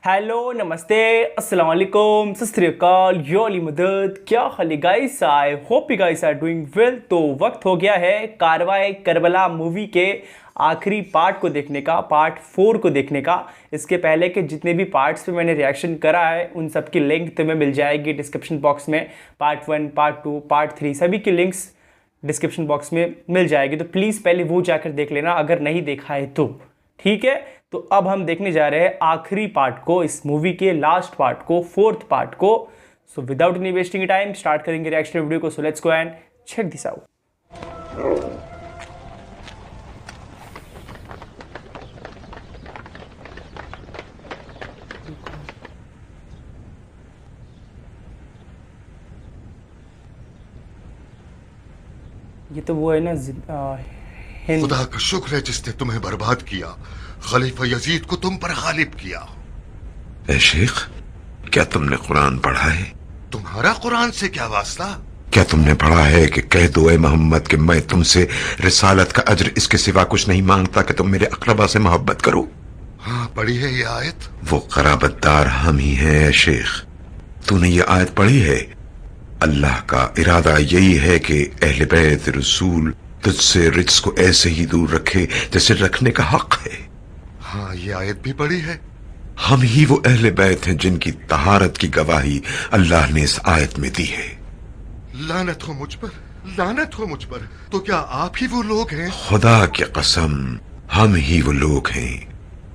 Hello नमस्ते अस्सलाम वालेकुम सत श्री अकाल यो अली मदद क्या हाल है guys. I hope you guys are doing well. तो वक्त हो गया है कारवाए करबला मूवी के आखिरी पार्ट को देखने का, पार्ट 4 को देखने का। इसके पहले के जितने भी पार्ट्स पे मैंने रिएक्शन करा है उन सब की लिंक तुम्हें मिल जाएगी डिस्क्रिप्शन बॉक्स में। पार्ट 1, पार्ट 2, पार्ट 3 सभी की लिंक्स डिस्क्रिप्शन बॉक्स में मिल जाएगी। तो प्लीज़ पहले वो जाकर देख लेना अगर नहीं देखा है तो, ठीक है। तो अब हम देखने जा रहे हैं आखिरी पार्ट को, इस मूवी के लास्ट पार्ट को, 4th पार्ट को। So without any wasting time start करेंगे रिएक्शन वीडियो को। So let's go and check this out. ये तो वो है ना हिंद। खुदा का शुक्र है जिसने तुम्हें बर्बाद किया, खलीफा यजीद को तुम पर गालिब किया। ए शेख, क्या तुमने कुरान पढ़ा है? तुम्हारा कुरान से क्या वास्ता? क्या तुमने पढ़ा है कि कह दो ए मोहम्मद कि मैं तुमसे रिसालत का अज्र इसके सिवा कुछ नहीं मांगता कि तुम मेरे अकरबा से मोहब्बत करो। हाँ, पढ़ी है ये आयत। वो कराबतदार हम ही हैं। ए शेख, तूने ये आयत पढ़ी है? अल्लाह का इरादा यही है कि अहले बैत रसूल तुझसे रिज्स को ऐसे ही दूर रखे जैसे रखने का हक है। हाँ, ये आयत भी पढ़ी है। हम ही वो अहले बैत हैं जिनकी तहारत की गवाही अल्लाह ने इस आयत में दी है। लानत हो मुझ पर, लानत हो मुझ पर। तो क्या आप ही वो लोग हैं? खुदा की कसम, हम ही वो लोग हैं।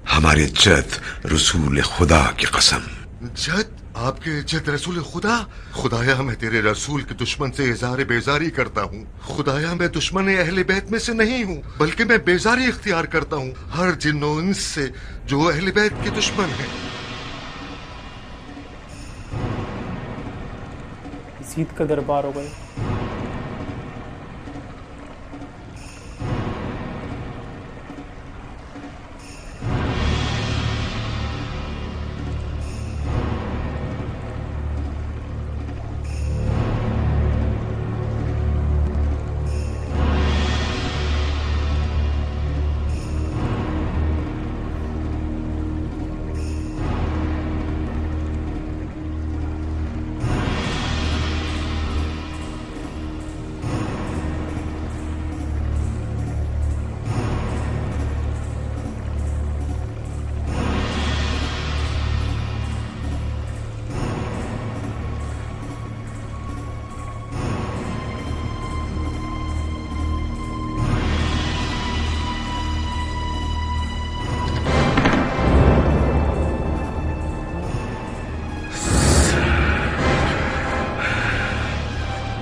हमारे जद रसूल खुदा की कसम। जद? आपके जद रसूल खुदा? खुदाया मैं तेरे रसूल के दुश्मन से इज़हार बेजारी करता हूँ। खुदाया मैं दुश्मन अहले बैत में से नहीं हूँ, बल्कि मैं बेजारी इख्तियार करता हूँ हर जिन्नो इंस से जो अहले बैत के दुश्मन हैं। यजीद का दरबार हो गया।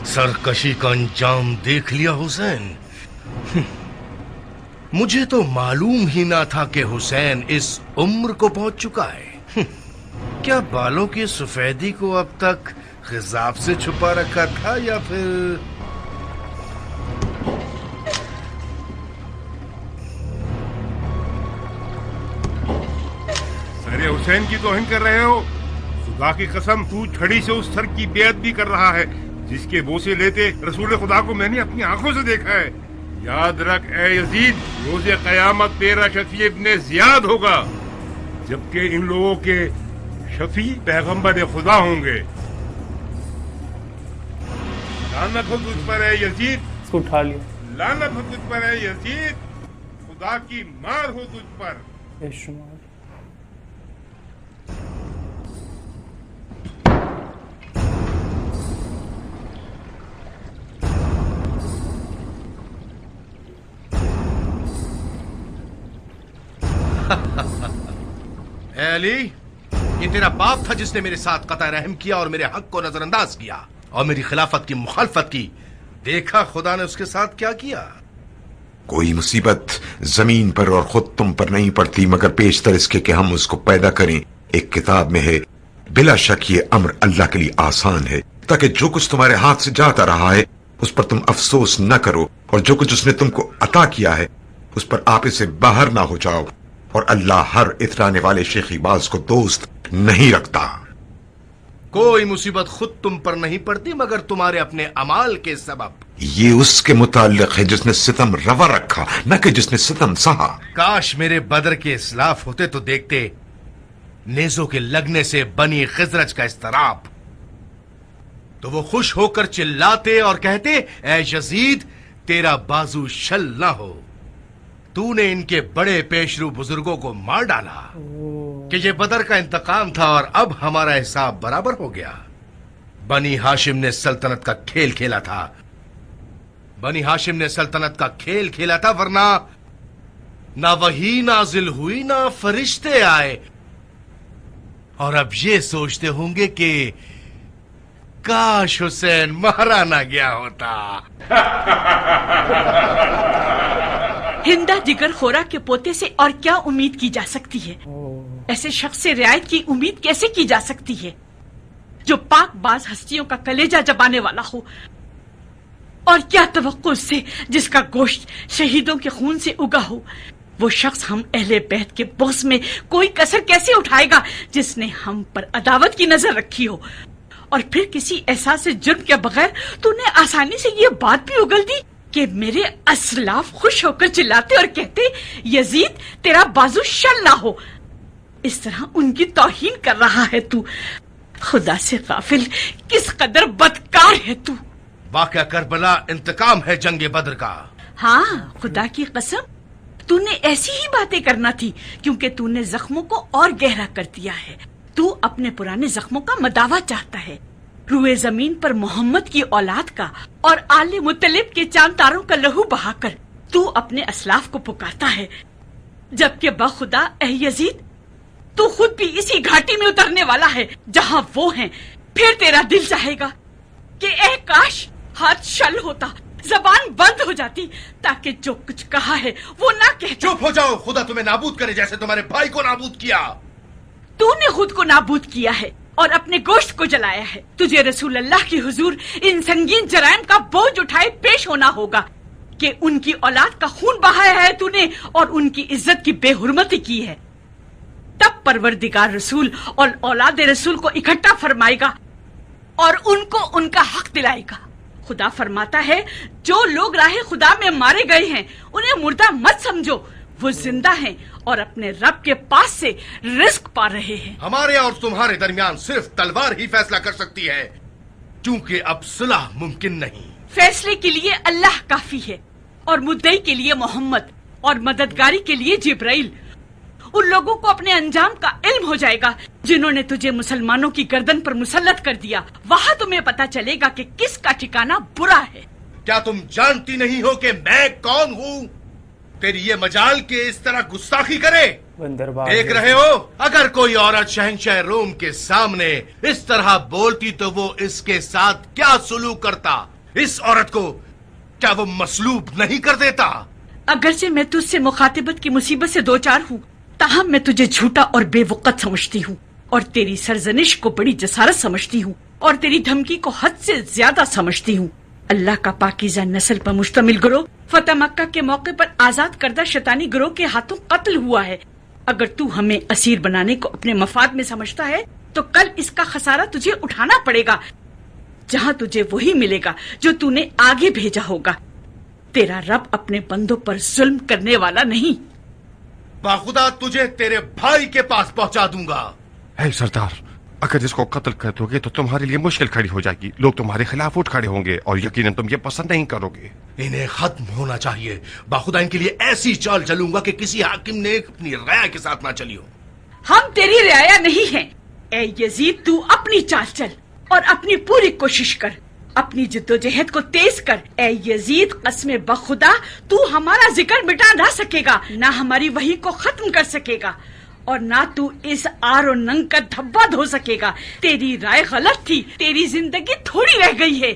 सरकशी का अंजाम देख लिया हुसैन। मुझे तो मालूम ही ना था कि हुसैन इस उम्र को पहुंच चुका है। क्या बालों की सफेदी को अब तक खिजाब से छुपा रखा था या फिर सरे हुसैन की तौहीन कर रहे हो? खुदा की कसम, तू छड़ी से उस सर की बेअदबी भी कर रहा है जिसके बोसे लेते रसूल खुदा को मैंने अपनी आंखों से देखा है। याद रख ए यजीद, रोज़े क़यामत तेरा शफी इब्ने ज़ियाद होगा, जबकि इन लोगों के शफी पैगंबर खुदा होंगे। लानत हो तुझ पर है यजीद, इसको उठा लिया। लानत हो तुझ पर है यजीद, खुदा की मार हो तुझ पर। बेशुमार ए अली, ये तेरा बाप था जिसने मेरे साथ कतई रहम किया और मेरे हक को नजरअंदाज किया और मेरी खिलाफत की मुखालफत की। देखा खुदा ने उसके साथ क्या किया। कोई मुसीबत जमीन पर और खुद तुम पर नहीं पड़ती मगर पेशतर इसके कि हम उसको पैदा करें। एक किताब में है, बिला शक ये अम्र अल्लाह के लिए आसान है, ताकि जो कुछ तुम्हारे हाथ से जाता रहा है उस पर तुम अफसोस न करो, और जो कुछ उसने तुमको अता किया है उस पर आप इसे बाहर ना हो जाओ। और अल्लाह हर इतराने वाले शेखीबाज को दोस्त नहीं रखता। कोई मुसीबत खुद तुम पर नहीं पड़ती मगर तुम्हारे अपने अमाल के सबब। ये उसके मुताल्लिक है जिसने सितम रवा रखा, न कि जिसने सितम सहा। काश मेरे बदर के इस्लाफ होते तो देखते नेजों के लगने से बनी खिजरज का इस्तराब, तो वो खुश होकर चिल्लाते और कहते, ऐ यजीद, तेरा बाजू शल ना हो, तूने इनके बड़े पेशरू बुजुर्गों को मार डाला कि ये बदर का इंतकाम था और अब हमारा हिसाब बराबर हो गया। बनी हाशिम ने सल्तनत का खेल खेला था, बनी हाशिम ने सल्तनत का खेल खेला था, वरना ना वही नाजिल हुई ना फरिश्ते आए, और अब ये सोचते होंगे कि काश हुसैन मारा ना गया होता। हिंदा जिगर खोरा के पोते से और क्या उम्मीद की जा सकती है? ऐसे शख्स से रियायत की उम्मीद कैसे की जा सकती है जो पाकबाज हस्तियों का कलेजा जबाने वाला हो? और क्या तवक्को उससे जिसका गोश्त शहीदों के खून से उगा हो? वो शख्स हम अहले बैत के बोस में कोई कसर कैसे उठाएगा जिसने हम पर अदावत की नजर रखी हो? और फिर किसी एहसास जुर्म के बगैर तूने आसानी से ये बात भी उगल दी कि मेरे असलाफ खुश होकर चिल्लाते और कहते, यजीद, तेरा बाजू शल ना हो। इस तरह उनकी तौहीन कर रहा है तू। खुदा से गाफिल किस कदर बदकार है तू। वाक़या करबला इंतकाम है जंगे बद्र का। हाँ, खुदा की कसम, तूने ऐसी ही बातें करना थी, क्योंकि तूने जख्मों को और गहरा कर दिया है। तू अपने पुराने जख्मों का मदावा चाहता है, रुए जमीन पर मोहम्मद की औलाद का और आले मुत्तलिब के चांद तारों का लहू बहाकर तू अपने असलाफ को पुकारता है, जबकि बखुदा ए यजीद, तू खुद भी इसी घाटी में उतरने वाला है जहां वो हैं। फिर तेरा दिल चाहेगा कि ए काश हाथ शल होता, जबान बंद हो जाती, ताकि जो कुछ कहा है वो ना कहता। चुप हो जाओ, खुदा तुम्हें नाबूद करे जैसे तुम्हारे भाई को नाबूद किया। तूने खुद को नाबूद किया है और अपने गोश्त को जलाया है। तुझे रसूल अल्लाह की हुजूर इन संगीन जराइम का बोझ उठाए पेश होना होगा कि उनकी औलाद का खून बहाया है तूने और उनकी इज्जत की बेहुरमती की है। तब परवरदिगार रसूल और औलाद रसूल को इकट्ठा फरमाएगा और उनको उनका हक दिलाएगा। खुदा फरमाता है, जो लोग राह खुदा में मारे गए हैं उन्हें मुर्दा मत समझो, वो जिंदा हैं और अपने रब के पास से रिस्क पा रहे हैं। हमारे और तुम्हारे दरमियान सिर्फ तलवार ही फैसला कर सकती है, क्योंकि अब सुलह मुमकिन नहीं। फैसले के लिए अल्लाह काफी है और मुद्दई के लिए मोहम्मद और मददगारी के लिए जिब्राइल। उन लोगों को अपने अंजाम का इल्म हो जाएगा जिन्होंने तुझे मुसलमानों की गर्दन पर मुसल्लत कर दिया। वहाँ तुम्हें पता चलेगा कि किसका ठिकाना बुरा है। क्या तुम जानती नहीं हो कि मैं कौन हूँ? तेरी ये मजाल के इस तरह गुस्ताखी करे। देख रहे हो, अगर कोई औरत शहंशाह रोम के सामने इस तरह बोलती तो वो इसके साथ क्या सुलूक करता? इस औरत को क्या वो मसलूब नहीं कर देता? अगरचे मैं तुझसे मुखातिबत की मुसीबत से दो चार हूँ, ताहम मैं तुझे झूठा और बेवकत समझती हूँ और तेरी सरजनिश को बड़ी जसारत समझती हूँ और तेरी धमकी को हद से ज्यादा समझती हूँ। अल्लाह का पाकीज़ा नस्ल पर मुश्तमिल गिरोह फतह मक्का के मौके पर आजाद करदा शैतानी गिरोह के हाथों कत्ल हुआ है। अगर तू हमें असीर बनाने को अपने मफाद में समझता है तो कल इसका खसारा तुझे उठाना पड़ेगा, जहाँ तुझे वही मिलेगा जो तूने आगे भेजा होगा। तेरा रब अपने बंदों पर जुल्म करने वाला नहीं। बाखुदा तुझे तेरे भाई के पास पहुंचा दूंगा। है सरदार, अगर इसको कत्ल कर दोगे तो तुम्हारे लिए मुश्किल खड़ी हो जाएगी। लोग तुम्हारे खिलाफ उठ खड़े होंगे और यकीनन तुम ये पसंद नहीं करोगे। इन्हें खत्म होना चाहिए। बाखुदा इनके लिए ऐसी चाल चलूंगा कि किसी हाकिम ने अपनी राय के साथ ना चली हो। हम तेरी रियाया नहीं हैं। ए यजीद, तू अपनी चाल चल और अपनी पूरी कोशिश कर, अपनी जिद्दोजहद को तेज कर। ए यजीद, कसमे बखुदा तू हमारा जिक्र मिटा ना सकेगा, ना हमारी वही को खत्म कर सकेगा और ना तू इस आर और नंग का धब्बा धो सकेगा। तेरी राय गलत थी, तेरी जिंदगी थोड़ी रह गई है,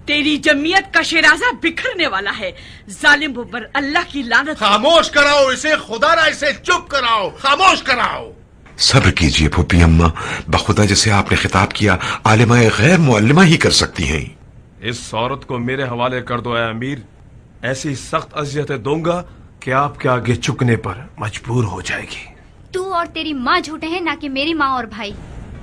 तेरी जमीयत का शिराजा बिखरने वाला है। जालिम पर अल्लाह की लानत। खामोश कराओ इसे, खुदा ना इसे चुप कराओ, खामोश कराओ। सब्र कीजिए फूफी अम्मा, बखुदा जैसे आपने खिताब किया आलिमा गैर मुअल्लिमा ही कर सकती हैं। इस औरत को मेरे हवाले कर दो ऐ अमीर, ऐसी सख्त अजियतें दूंगा कि आपके आगे झुकने पर मजबूर हो जाएगी। तू और तेरी माँ झूठे हैं, ना कि मेरी माँ और भाई।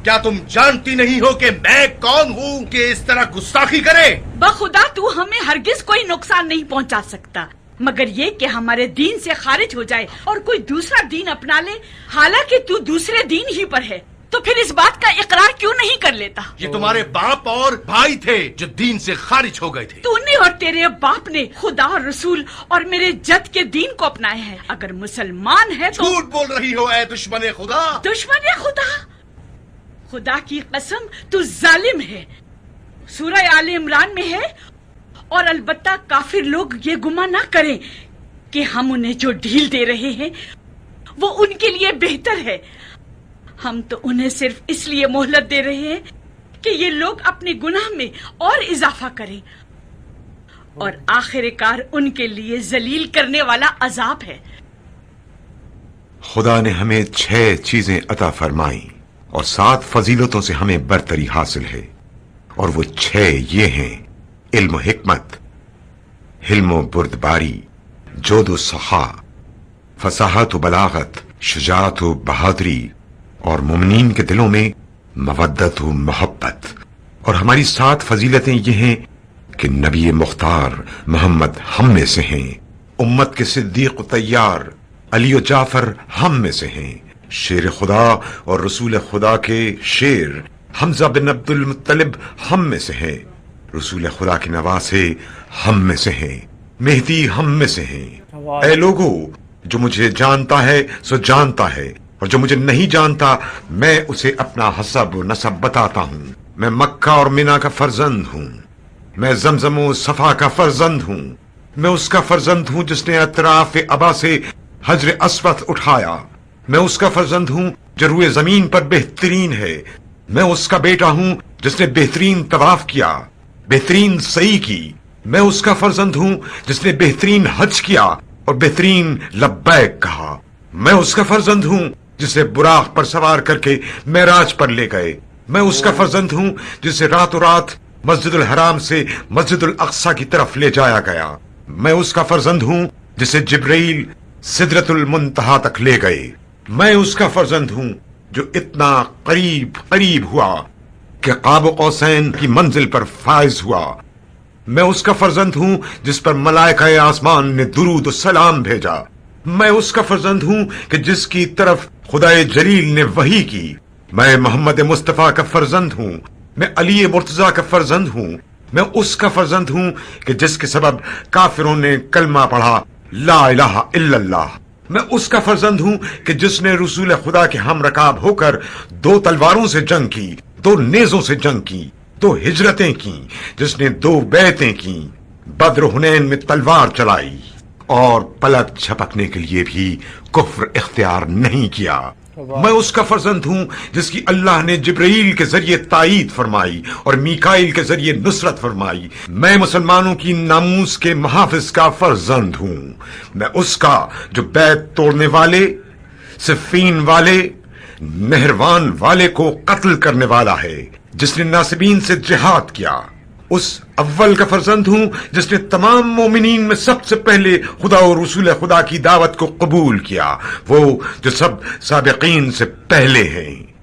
क्या तुम जानती नहीं हो कि मैं कौन हूँ कि इस तरह गुस्ताखी करे? बखुदा तू हमें हरगिज कोई नुकसान नहीं पहुँचा सकता। मगर ये कि हमारे दीन से खारिज हो जाए और कोई दूसरा दीन अपना ले, हालांकि तू दूसरे दीन ही पर है, तो फिर इस बात का इकरार क्यों नहीं कर लेता? ये तुम्हारे बाप और भाई थे जो दीन से खारिज हो गए थे। तूने और तेरे बाप ने खुदा, रसूल और मेरे जद के दीन को अपनाए हैं। अगर मुसलमान है तो झूठ बोल रही हो ऐ दुश्मन खुदा। दुश्मन खुदा? खुदा की कसम तू जालिम है। सूरह आले इमरान में है, और अलबत्ता काफिर लोग ये गुमान ना करें कि हम उन्हें जो ढील दे रहे हैं वो उनके लिए बेहतर है। हम तो उन्हें सिर्फ इसलिए मोहलत दे रहे हैं कि ये लोग अपने गुनाह में और इजाफा करें, और आखिरकार उनके लिए जलील करने वाला अजाब है। खुदा ने हमें 6 चीजें अता फरमाई और 7 फजीलतों से हमें बरतरी हासिल है, और वो 6 ये हैं: इल्म हिकमत, हिल्म बुर्दबारी, जोदो सखा, फसाहत बलागत, शुजात बहादुरी, और मुमनीन के दिलों में मवद्दत मोहब्बत। और हमारी 7 फजीलतें ये हैं कि नबी मुख्तार मोहम्मद हम में से हैं, उम्मत के सिद्दीक तैयार अली और जाफर हम में से हैं, शेर खुदा और रसूल खुदा के शेर हमजा बिन अब्दुल मुत्तलिब हम में से हैं, रसूल खुदा के नवासे हम में से हैं, मेहदी हम में से हैं। ऐ लोगो, जो मुझे जानता है सो जानता है, और जो मुझे नहीं जानता मैं उसे अपना हसब नसब बताता हूँ। मैं मक्का और मिना का फर्जंद हूँ, मैं जमजम और सफा का फर्जंद हूँ, मैं उसका फर्जंद हूँ जिसने अतराफ अबा से हजर अस्वद उठाया, मैं उसका फर्जंद हूँ जो रुए जमीन पर बेहतरीन है, मैं उसका बेटा हूँ जिसने बेहतरीन तवाफ किया, बेहतरीन सही की, मैं उसका फर्जंद हूँ जिसने बेहतरीन हज किया और बेहतरीन लब्बैक कहा, मैं उसका फर्जंद हूँ जिसे बुराक पर सवार करके मेराज पर ले गए, मैं उसका फर्जंद हूँ जिसे रातों रात मस्जिदुल हराम से मस्जिदुल अक्सा की तरफ ले जाया गया, मैं उसका फर्जंद हूँ जिसे जिब्राइल सिदरतुल मुंतहा तक ले गए, मैं उसका फर्जंद हूँ जो इतना करीब करीब हुआ कि क़ाब कौसैन की मंजिल पर फाइज हुआ, मैं उसका फर्जंद हूँ जिस पर मलाइका आसमान ने दुरूद सलाम भेजा, मैं उसका फर्जंद हूँ कि जिसकी तरफ खुदाए जलील ने वही की, मैं मोहम्मद मुस्तफा का फर्जंद हूँ, मैं अली मुर्तजा का फर्जंद हूँ, मैं उसका फर्जंद हूँ कि जिसके सबब काफिरों ने कलमा पढ़ा ला इलाहा इल्लल्लाह, मैं उसका फर्जंद हूँ कि जिसने रसूल खुदा के हम रकाब होकर 2 तलवारों से जंग की, 2 नेजों से जंग की, 2 हिजरतें की, जिसने 2 बैतें की, बद्र हुनैन में तलवार चलाई और पलक झपकने के लिए भी कुफ्र इख्तियार नहीं किया, मैं उसका फर्जंद हूं जिसकी अल्लाह ने जिब्राइल के जरिए ताईद फरमाई और मीकाइल के जरिए नुसरत फरमाई, मैं मुसलमानों की नामूस के मुहाफिज का फर्जंद हूं, मैं उसका जो बैत तोड़ने वाले, सिफीन वाले, नहरवान वाले को कत्ल करने वाला है, जिसने नासिबीन से जिहाद किया, उस अव्वल का फर्जंद हूं जिसने तमाम मोमिनीन में सबसे पहले खुदा और रसूल खुदा की दावत को कबूल किया, वो जो सब साबिकीन से पहले हैं,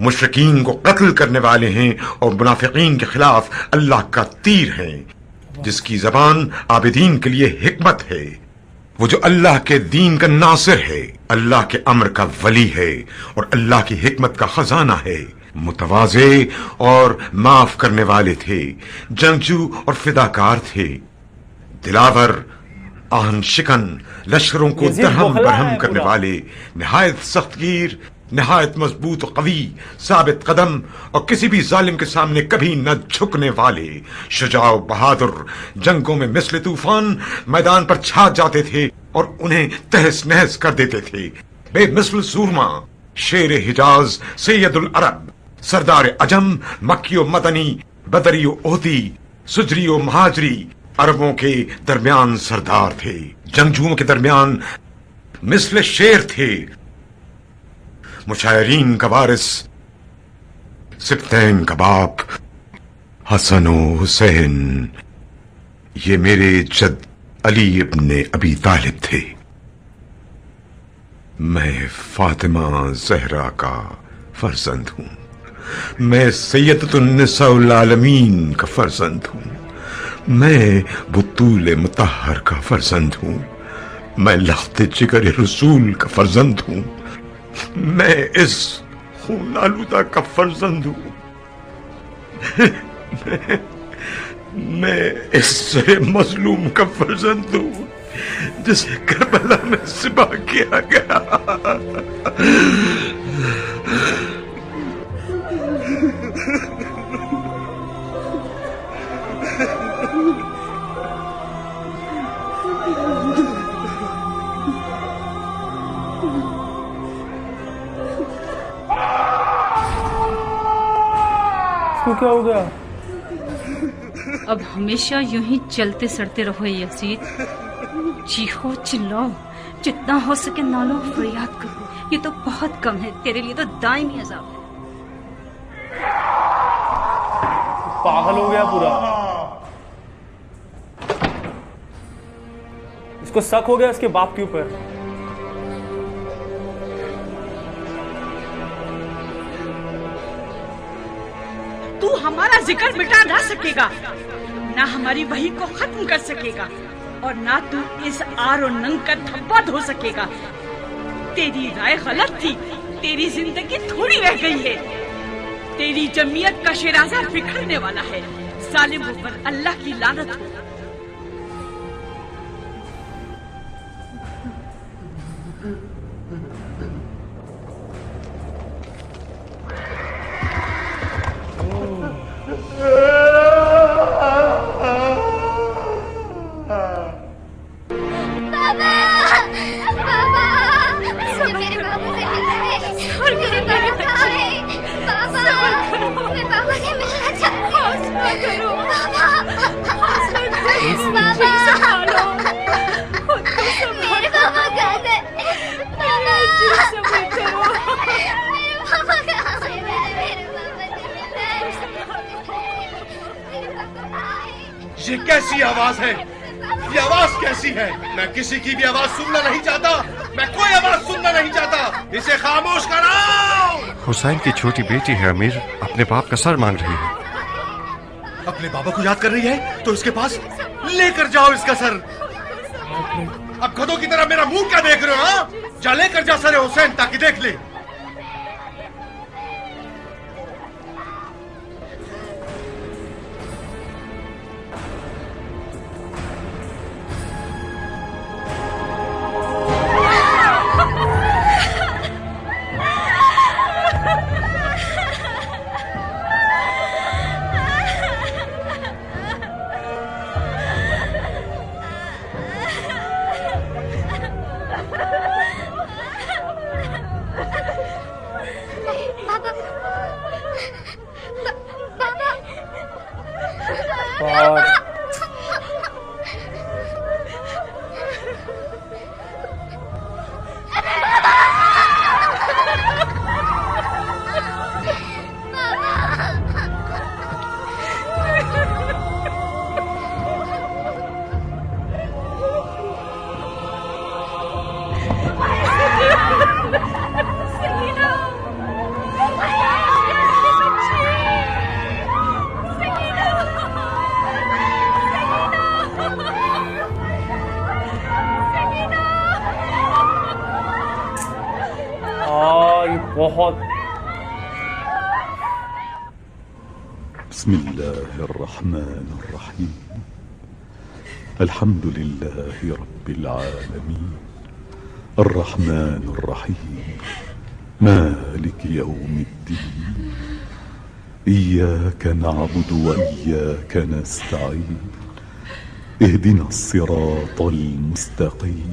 मुशरिकीन को कत्ल करने वाले हैं और मुनाफिकीन के खिलाफ अल्लाह का तीर हैं, जिसकी जबान आबिदीन के लिए हिकमत है, वो जो अल्लाह के दीन का नासिर है, अल्लाह के अमर का वली है और अल्लाह की हिकमत का खजाना है, मुतवाज़े और माफ करने वाले थे, जंगजू और फिदाकार थे, दिलावर, आहन शिकन, लश्करों को दरहम बरहम करने वाले, निहायत सख्तगीर, निहायत मजबूत कवी, साबित कदम और किसी भी जालिम के सामने कभी न झुकने वाले, शुजाओ बहादुर, जंगों में मिस्ल तूफान मैदान पर छा जाते थे और उन्हें तहस नहस कर देते थे, बेमिस्ल सूरमा, शेर हिजाज, सैयदुल अरब, सरदार अजम, मक्कियो मदनी, बदरियो ओहदी, सुजरियो महाजरी, अरबों के दरमियान सरदार थे, जंगजुओं के दरमियान मिस्ल शेर थे, मुशायरीन का वारिस, सिब्तैन का बाप, हसन और हुसैन, ये मेरे जद अली इब्ने अबी तालिब थे, मैं फातिमा जहरा का फर्जंद हूं, मैं सैयदतुन निसाउल आलमीन का फर्जंद हूं, मैं बुतूल मुतहर का फर्जंद हूँ, मैं लख्त जिगर रसूल का फर्जंद हूँ, मैं इस खून आलूदा का फर्जंद हूँ, मैं इस मजलूम का फर्जंद हूँ जिसे करबला में ज़िबा किया गया। इसको क्या हो गया? अब हमेशा यूं ही चलते सड़ते रहो यजीद। चीखो चिल्लाओ, जितना हो सके नालो फरियाद करो। ये तो बहुत कम है, तेरे लिए तो दायमी अज़ाब है। पागल हो गया पूरा। इसको शक हो गया इसके बाप के ऊपर। तू हमारा जिक्र मिटा ना सकेगा, ना हमारी वही को खत्म कर सकेगा, और ना तू इस आर और नंग का धब्बा धो सकेगा। तेरी राय गलत थी, तेरी जिंदगी थोड़ी रह गई है। तेरी जमीयत का शिराजा बिखरने वाला है। जालिमों पर अल्लाह की लानत हो। ये कैसी आवाज है? ये आवाज कैसी है? मैं किसी की भी आवाज सुनना नहीं चाहता। मैं कोई आवाज सुनना नहीं चाहता। इसे खामोश कराओ। हुसैन की छोटी बेटी है अमीर, अपने बाप का सर मांग रही है। अपने बाबा को याद कर रही है तो इसके पास लेकर जाओ इसका सर। अब गधों की तरह मेरा मुंह क्या देख रहे हो? हाँ, जा लेकर जा सर हुसैन ताकि देख ले। बहुत बिस्मिल्लाहिर्रहमानिर्रहीम अल्हम्दुलिल्लाहि रब्बिल आलमीन अर्रहमानिर्रहीम मालिकि यौमिद्दीन इय्याका नअबुदु व इय्याका नस्तईन इहदिनस सिरातल मुस्तकीम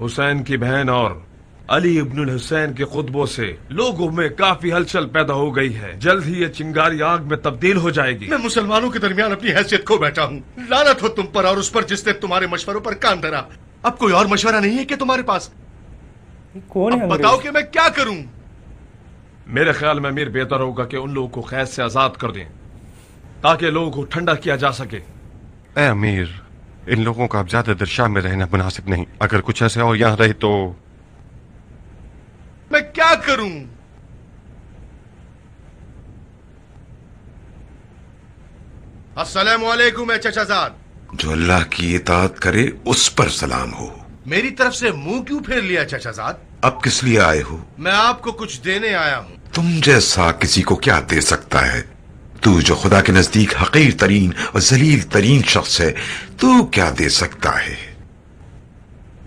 हुसैन की बहन और अली इब्नुल हुसैन के खुतबों से लोगों में काफी हलचल पैदा हो गई है। जल्द ही ये चिंगारी आग में तब्दील हो जाएगी। मैं मुसलमानों के दरमियान अपनी हैसियत खो बैठा हूँ। लानत हो तुम पर और उस पर जिसने तुम्हारे मशवरों पर कान धरा। अब कोई और मशवरा नहीं है कि तुम्हारे पास? कौन है? बताओ कि मैं क्या करूं? मेरे ख्याल में अमीर बेहतर होगा कि उन लोगों को कैद से आजाद कर दें ताकि लोगों को ठंडा किया जा सके। ए अमीर, इन लोगों का अब ज्यादा देर शाम में रहना मुनासिब नहीं। अगर कुछ ऐसे और यहाँ रहे तो मैं क्या करूं? अस्सलामु अलैकुम ए चचाजाद। जो अल्लाह की इताअत करे उस पर सलाम हो। मेरी तरफ से मुंह क्यों फेर लिया चचाजाद? अब किस लिए आए हो? मैं आपको कुछ देने आया हूं। तुम जैसा किसी को क्या दे सकता है? तू जो खुदा के नजदीक हकीर तरीन और जलील तरीन शख्स है, तू क्या दे सकता है?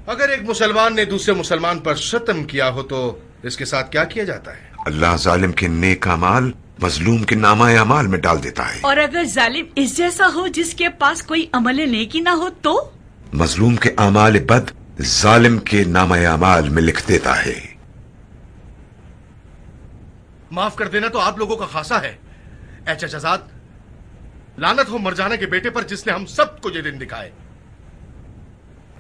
अगर एक मुसलमान ने दूसरे मुसलमान पर शतम किया हो तो इसके साथ क्या किया जाता है? अल्लाह जालिम के नेक अमाल मजलूम के नामा अमाल में डाल देता है। और अगर जालिम इस जैसा हो जिसके पास कोई अमल नेकी ना हो तो? मजलूम के अमाल बद जालिम के नामा अमाल में लिख देता है। माफ कर देना तो आप लोगों का खासा है। ऐ चचाजाद, लानत हो मरजाने के बेटे पर जिसने हम सबको ये दिन दिखाए।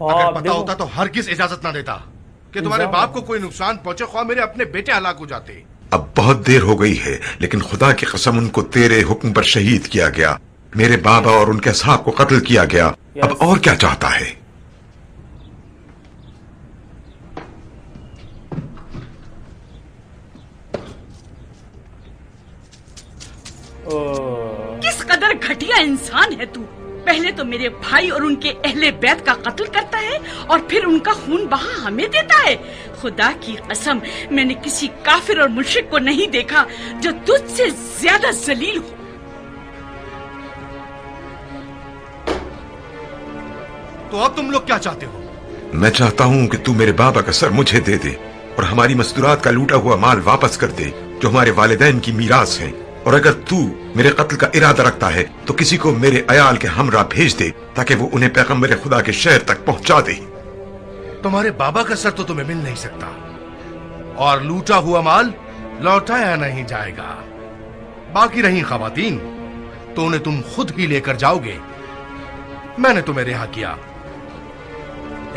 अगर पता होता तो हरगिज इजाजत ना देता कि तुम्हारे बाप को कोई नुकसान पहुंचे, ख्वाह मेरे अपने बेटे हलाक हो जाते। अब बहुत देर हो गई है, लेकिन खुदा की कसम उनको तेरे हुक्म पर शहीद किया गया। मेरे बाबा और उनके साहब को कत्ल किया गया। अब और क्या चाहता है? किस कदर घटिया इंसान है तू। पहले तो मेरे भाई और उनके अहले बैत का कत्ल करता है और फिर उनका खून बहा हमें देता है। खुदा की कसम, मैंने किसी काफिर और मुश्रिक को नहीं देखा जो तुझसे ज्यादा जलील हो। तो अब तुम लोग क्या चाहते हो? मैं चाहता हूं कि तू मेरे बाबा का सर मुझे दे दे और हमारी मस्तूरात का लूटा हुआ माल वापस कर दे जो हमारे वालिदैन की मीरास है। और अगर तू मेरे कत्ल का इरादा रखता है तो किसी को मेरे अयाल के हमरा भेज दे ताकि वो उन्हें पैगंबर खुदा के शहर तक पहुंचा दे। तुम्हारे बाबा का सर तो तुम्हें मिल नहीं सकता और लूटा हुआ माल लौटाया नहीं जाएगा। बाकी रही खवातीन तो उन्हें तुम खुद ही लेकर जाओगे। मैंने तुम्हें रिहा किया।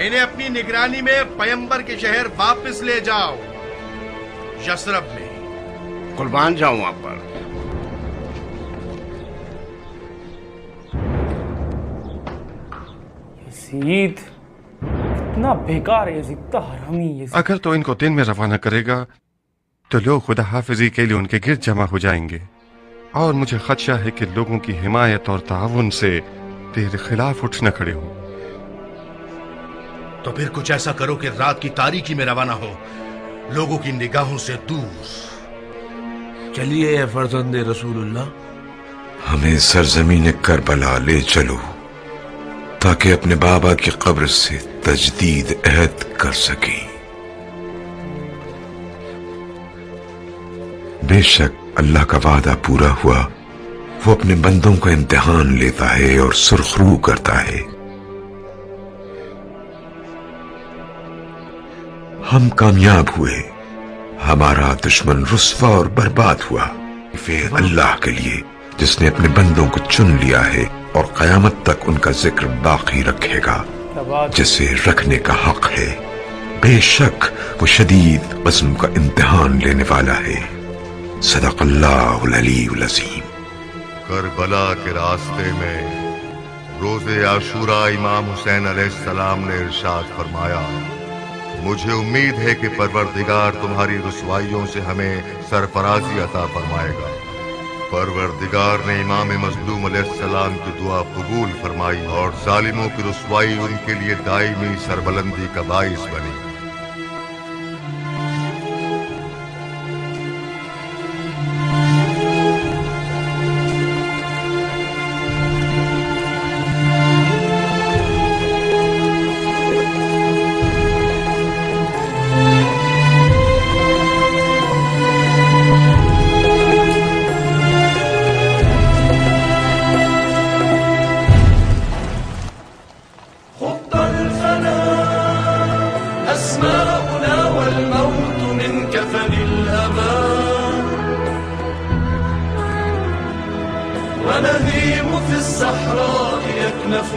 इन्हें अपनी निगरानी में पैगंबर के शहर वापस ले जाओ, यसरब में। कुर्बान जाऊं आप पर। यजीद इतना बेकार है, यजीद इतना हरामी यजीद। अगर तो इनको दिन में रवाना करेगा तो लोग खुदा हाफिजी के लिए उनके गिर्द जमा हो जाएंगे और मुझे खदशा है कि लोगों की हिमायत और ताउन से तेरे खिलाफ उठ न खड़े हो। तो फिर कुछ ऐसा करो कि रात की तारीकी में रवाना हो, लोगों की निगाहों से दूर। चलिए फर्जंद रसूलुल्लाह, हमें सरजमीन करबला ले चलो ताकि अपने बाबा की कब्र से तजदीद अहद कर सके। बेशक अल्लाह का वादा पूरा हुआ। वो अपने बंदों का इम्तिहान लेता है और सुरखरू करता है। हम कामयाब हुए, हमारा दुश्मन रुस्वा और बर्बाद हुआ। फिर अल्लाह के लिए जिसने अपने बंदों को चुन लिया है और कयामत तक उनका जिक्र बाकी रखेगा जिसे रखने का हक है। बेशक वो शदीद अज़्म का इम्तिहान लेने वाला है। सदक़ल्लाहुल अलीयुल अज़ीम। करबला के रास्ते में रोज़े आशूरा इमाम हुसैन अलैहिस्सलाम ने इरशाद फरमाया, मुझे उम्मीद है कि परवरदिगार तुम्हारी रुसवाइयों से हमें सरफराजी अता फरमाएगा। परवरदिगार ने इमाम मज़लूम अलैहिस्सलाम की दुआ कबूल फरमाई और जालिमों की रुसवाई उनके लिए दायमी सरबलंदी का बाइस बनी।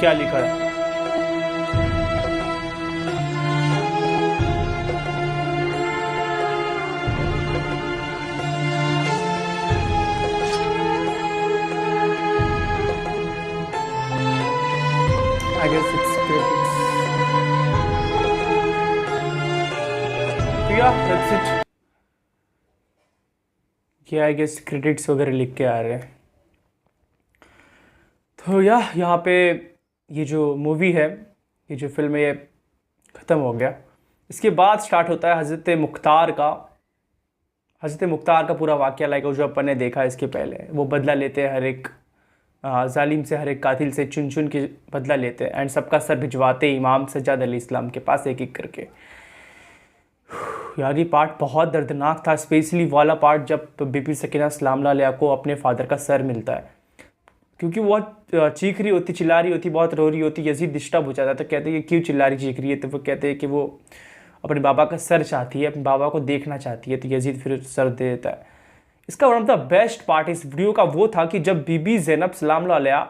क्या लिखा है? I guess it's critics. Yeah, that's it. Yeah, I guess credits वगैरह लिख के आ रहे हैं. तो यहाँ पे ये जो मूवी है, ये जो फिल्म है, ये ख़त्म हो गया. इसके बाद स्टार्ट होता है हज़रत मुख्तार का पूरा वाक़या. लाइक जो अपन ने देखा इसके पहले, वो बदला लेते हैं हर एक जालिम से, हर एक कातिल से चुन चुन के बदला लेते हैं एंड सबका सर भिजवाते इमाम सज्जाद अलैहिस्सलाम के पास एक एक करके. यार ये पार्ट बहुत दर्दनाक था, स्पेशली वाला पार्ट जब बीबी सकीना सलाम अलैहा को अपने फादर का सर मिलता है, क्योंकि वो चीख रही होती, चिल्ला रही होती, बहुत रो रही होती. यजीद डिस्टर्ब हो जाता है तो कहते हैं कि क्यों चिल्ला रही, चीख रही है? तो वो कहते हैं कि वो अपने बाबा का सर चाहती है, अपने बाबा को देखना चाहती है. तो यजीद फिर सर दे देता है. इसका one of the best part इस वीडियो का वो था कि जब बीबी ज़ैनब सलाम अलैहा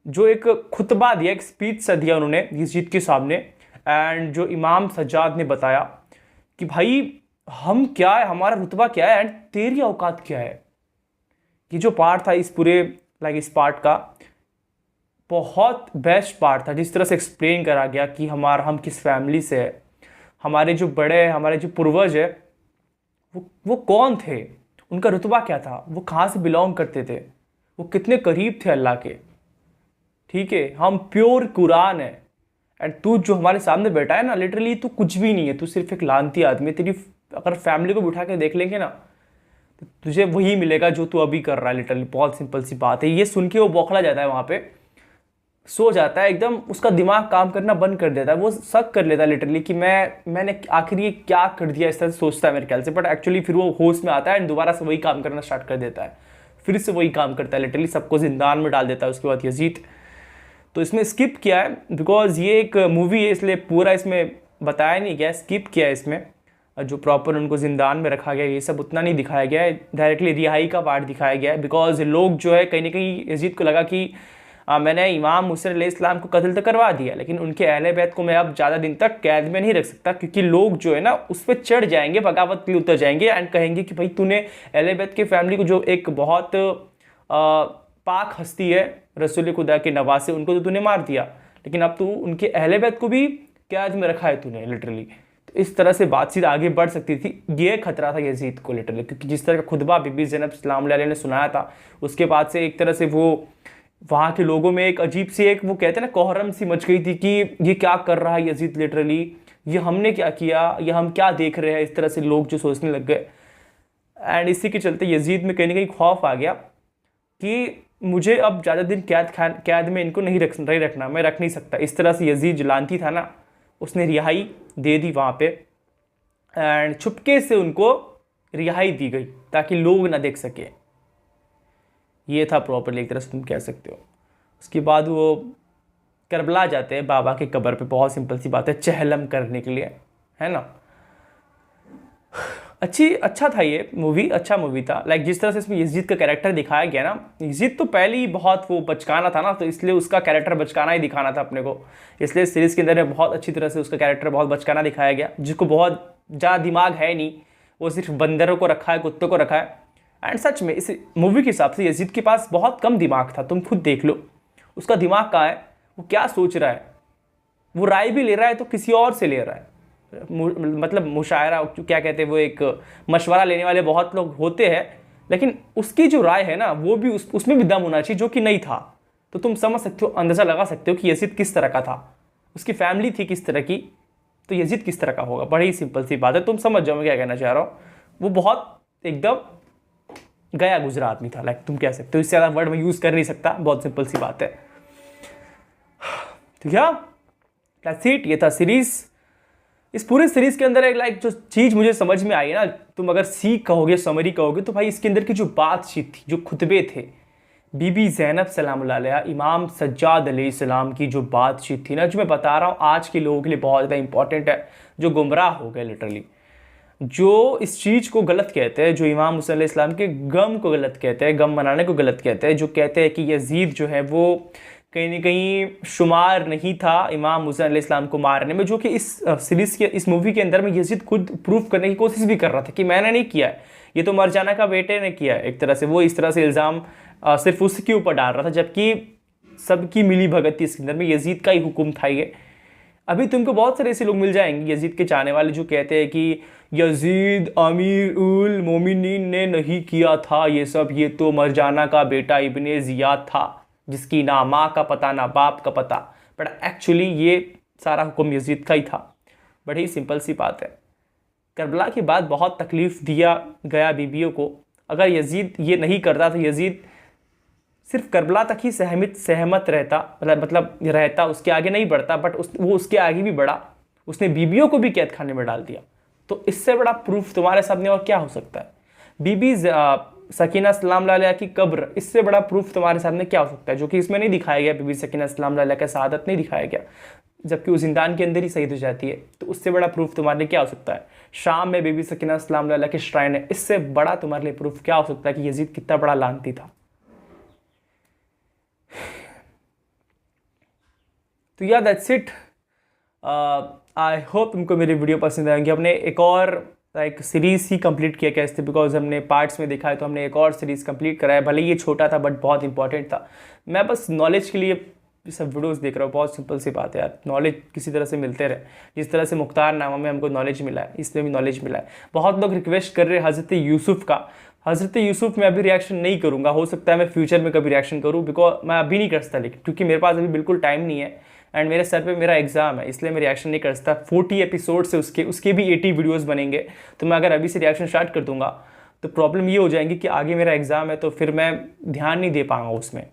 जो एक खुतबा दिया, एक स्पीच सा दिया उन्होंने यजीद के सामने, एंड जो इमाम सज्जाद ने बताया कि भाई हम क्या है, हमारा रुतबा क्या है एंड तेरी औकात क्या है. ये जो पार्ट था इस पूरे इस पार्ट का बहुत बेस्ट पार्ट था, जिस तरह से एक्सप्लेन करा गया कि हम किस फैमिली से है, हमारे जो बड़े, हमारे जो पूर्वज है वो कौन थे, उनका रुतबा क्या था, वो कहाँ से बिलोंग करते थे, वो कितने करीब थे अल्लाह के. ठीक है, हम प्योर कुरान है एंड तू जो हमारे सामने बैठा है ना, लिटरली तू कुछ भी नहीं है, तू सिर्फ एक लानती आदमी है. तेरी अगर फैमिली को बिठा के देख लेंगे ना तो तुझे वही मिलेगा जो तू अभी कर रहा है. लिटरली बहुत सिंपल सी बात है. ये सुन के वो बौखला जाता है, वहाँ पे सो जाता है एकदम, उसका दिमाग काम करना बंद कर देता है. वो शक कर लेता है लिटरली कि मैंने आखिर ये क्या कर दिया, इस तरह से सोचता है मेरे ख्याल से. बट एक्चुअली फिर वो होश में आता है एंड दोबारा से वही काम करना स्टार्ट कर देता है, फिर से वही काम करता है. लिटरली सबको जिंदान में डाल देता है उसके बाद यजीद. तो इसमें स्किप किया है बिकॉज ये एक मूवी है, इसलिए पूरा इसमें बताया नहीं गया, स्किप किया है इसमें. जो प्रॉपर उनको ज़िंदान में रखा गया ये सब उतना नहीं दिखाया गया है, डायरेक्टली रिहाई का पार्ट दिखाया गया है. बिकॉज लोग जो है कहीं ना कहीं यजीद को लगा कि मैंने इमाम हुसैन अलैहिस्सलाम को कत्ल तो करवा दिया, लेकिन उनके अहले बैत को मैं अब ज़्यादा दिन तक कैद में नहीं रख सकता, क्योंकि लोग जो है ना उस पर चढ़ जाएंगे, बगावत के लिए उतर जाएंगे एंड कहेंगे कि भाई तूने अहले बैत के फैमिली को, जो एक बहुत पाक हस्ती है रसूल खुदा के नवासे, उनको तो तूने मार दिया, लेकिन अब तू उनके अहले बैत को भी कैद में रखा है तूने लिटरली. तो इस तरह से बातचीत आगे बढ़ सकती थी. ये खतरा था यजीद को लिटरली, क्योंकि जिस तरह का खुतबा बीबी ज़ैनब सलाम अलैहा ने सुनाया था, उसके बाद से एक तरह से वो वहाँ के लोगों में एक अजीब सी, एक वो कहते हैं ना कोहरम सी मच गई थी कि ये क्या कर रहा है यजीद, लिटरली ये हमने क्या किया, ये हम क्या देख रहे हैं. इस तरह से लोग जो सोचने लग गए एंड इसी के चलते यजीद में कहीं ना कहीं खौफ आ गया कि मुझे अब ज़्यादा दिन कैद में इनको नहीं रखना, मैं रख नहीं सकता. इस तरह से यजीद जलानती था ना, उसने रिहाई दे दी वहाँ पे एंड छुपके से उनको रिहाई दी गई ताकि लोग ना देख सके. ये था प्रॉपरली एक तरह से तुम कह सकते हो. उसके बाद वो करबला जाते हैं बाबा के कब्र पे. बहुत सिंपल सी बात है, चहलम करने के लिए, है ना. अच्छा था ये मूवी, अच्छा मूवी था. लाइक जिस तरह से इसमें यजीद का कैरेक्टर दिखाया गया ना, यजीद तो पहले ही बहुत वो बचकाना था ना, तो इसलिए उसका कैरेक्टर बचकाना ही दिखाना था अपने को. इसलिए सीरीज़ के अंदर में बहुत अच्छी तरह से उसका कैरेक्टर बहुत बचकाना दिखाया गया, जिसको बहुत ज़्यादा दिमाग है नहीं, वो सिर्फ बंदरों को रखा है, कुत्तों को रखा है. एंड सच में इस मूवी के हिसाब से यजीद के पास बहुत कम दिमाग था. तुम खुद देख लो उसका दिमाग कहाँ है, वो क्या सोच रहा है. वो राय भी ले रहा है तो किसी और से ले रहा है, मतलब मुशायरा क्या कहते हैं, वो एक मशवरा लेने वाले बहुत लोग होते हैं, लेकिन उसकी जो राय है ना वो भी उसमें भी दम होना चाहिए, जो कि नहीं था. तो तुम समझ सकते हो, अंदाज़ा लगा सकते हो कि यजीद किस तरह का था, उसकी फैमिली थी किस तरह की, तो यजीद किस तरह का होगा। बड़ी ही सिंपल सी बात है, तुम समझ जाओ मैं क्या कहना चाह रहा हूँ। वो बहुत एकदम गया गुजरा आदमी था, लाइक तुम कह सकते हो, इससे ज़्यादा वर्ड मैं यूज़ कर नहीं सकता, बहुत सिंपल सी बात है। तो क्या दैट्स इट, ये था सीरीज़। इस पूरे सीरीज़ के अंदर एक लाइक जो चीज़ मुझे समझ में आई ना, तुम अगर सीख कहोगे, समरी कहोगे, तो भाई इसके अंदर की जो बातचीत थी, जो खुतबे थे, बीबी ज़ैनब सलामुल्लाह अलैहा, इमाम सज्जाद अलैहिस्सलाम की जो बातचीत थी ना, जो मैं बता रहा हूँ आज के लोगों के लिए बहुत ज़्यादा इंपॉर्टेंट है, जो गुमराह हो गए लिटरली, जो इस चीज़ को गलत कहते हैं, जो इमाम हुसैन अलैहिस्सलाम के गम को गलत कहते हैं, गम मनाने को गलत कहते हैं, जो कहते हैं कि यजीद जो है वो कहीं ना कहीं शुमार नहीं था इमाम हुसैन अलैहिस्सलाम को मारने में, जो कि इस सीरीज़ के इस मूवी के अंदर में यजीद खुद प्रूफ करने की कोशिश भी कर रहा था कि मैंने नहीं किया है, ये तो मरजाना का बेटे ने किया है। एक तरह से वो इस तरह से इल्ज़ाम सिर्फ उसके ऊपर डाल रहा था, जबकि सबकी मिली भगत थी इसके अंदर में, यजीद का ही हुक्म था ये। अभी तुमको बहुत सारे ऐसे लोग मिल जाएंगे यजीद के चाहने वाले जो कहते हैं कि यजीद अमीर उल मोमिनीन ने नहीं किया था ये सब, ये तो मरजाना का बेटा इब्ने ज़ियाद था, जिसकी ना माँ का पता ना बाप का पता, बट एक्चुअली ये सारा हुक्म यजीद का ही था। बड़ी सिंपल सी बात है। करबला के बाद बहुत तकलीफ़ दिया गया बीबियों को। अगर यजीद ये नहीं करता तो यजीद सिर्फ करबला तक ही सहमत रहता, मतलब रहता, उसके आगे नहीं बढ़ता, बट वो उसके आगे भी बढ़ा, उसने बीबियों को भी कैद खाने में डाल दिया। तो इससे बड़ा प्रूफ तुम्हारे सामने और क्या हो सकता है? बीबी सकीना सलामुल्लाह अलैहा की कब्र, इससे बड़ा प्रूफ तुम्हारे सामने क्या हो सकता है, जो कि इसमें नहीं दिखाया गया। बीबी सकीना सलामुल्लाह अलैहा का शहादत नहीं दिखाया गया, जबकि वो जिंदान के अंदर ही शहीद हो जाती है। तो उससे बड़ा प्रूफ तुम्हारे लिए क्या हो सकता है? शाम में बीबी सकीना सलामुल्लाह अलैहा के श्राइन है, इससे बड़ा तुम्हारे लिए प्रूफ क्या हो सकता है कि यजीद कितना बड़ा लानती था? तो या दैट्स इट। आई होप तुमको मेरी वीडियो पसंद आएंगी। हमने एक और लाइक सीरीज़ ही कंप्लीट किया कैसे, बिकॉज हमने पार्ट्स में देखा है, तो हमने एक और सीरीज़ कंप्लीट करा है। भले ये छोटा था बट बहुत इंपॉर्टेंट था। मैं बस नॉलेज के लिए ये सब वीडियोस देख रहा हूँ। बहुत सिंपल सी बात है यार, नॉलेज किसी तरह से मिलते रहे। जिस तरह से मुख्तार नामा में हमको नॉलेज मिला है, इसमें भी नॉलेज मिला है। बहुत लोग रिक्वेस्ट कर रहे हैं हज़रत यूसुफ़ का। हज़रत यूसुफ़ में अभी रिएक्शन नहीं करूँगा, हो सकता है मैं फ्यूचर में कभी रिएक्शन करूँ, बिकॉज मैं अभी नहीं कर सकता, लेकिन क्योंकि मेरे पास अभी बिल्कुल टाइम नहीं है एंड मेरे सर पे मेरा एग्जाम है, इसलिए मैं रिएक्शन नहीं कर सकता। 40 एपिसोड से उसके भी 80 वीडियोस बनेंगे, तो मैं अगर अभी से रिएक्शन स्टार्ट कर दूंगा तो प्रॉब्लम ये हो जाएगी कि आगे मेरा एग्जाम है, तो फिर मैं ध्यान नहीं दे पाऊंगा उसमें।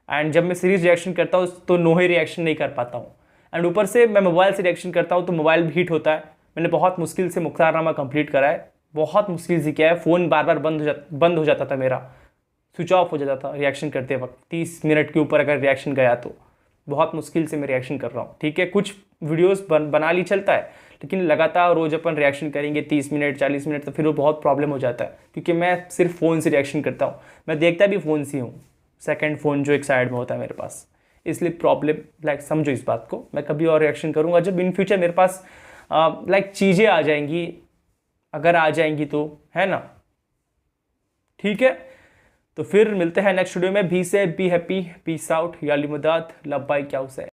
एंड जब मैं सीरीज रिएक्शन करता हूँ तो नोहे रिएक्शन नहीं कर पाता हूँ, एंड ऊपर से मैं मोबाइल से रिएक्शन करता हूँ तो मोबाइल भी हीट होता है। मैंने बहुत मुश्किल से मुख्तारनामा कंप्लीट करा है, बहुत मुश्किल से किया है। फ़ोन बार बार बंद हो जाता था, मेरा स्विच ऑफ हो जाता था रिएक्शन करते वक्त। 30 मिनट के ऊपर अगर रिएक्शन गया तो बहुत मुश्किल से मैं रिएक्शन कर रहा हूँ। ठीक है, कुछ वीडियोस बना ली चलता है, लेकिन लगातार रोज़ अपन रिएक्शन करेंगे 30 मिनट 40 मिनट, तो फिर वो बहुत प्रॉब्लम हो जाता है। क्योंकि मैं सिर्फ फ़ोन से रिएक्शन करता हूँ, मैं देखता भी फ़ोन से हूँ, सेकंड फ़ोन जो एक साइड में होता है मेरे पास, इसलिए प्रॉब्लम लाइक समझो इस बात को। मैं कभी और रिएक्शन करूँगा जब इन फ्यूचर मेरे पास लाइक चीज़ें आ जाएंगी, अगर आ जाएंगी तो, है ना? ठीक है, तो फिर मिलते हैं नेक्स्ट वीडियो में। बी से बी हैप्पी, पीस आउट, या लिमदाद, लव बाय, क्या उसे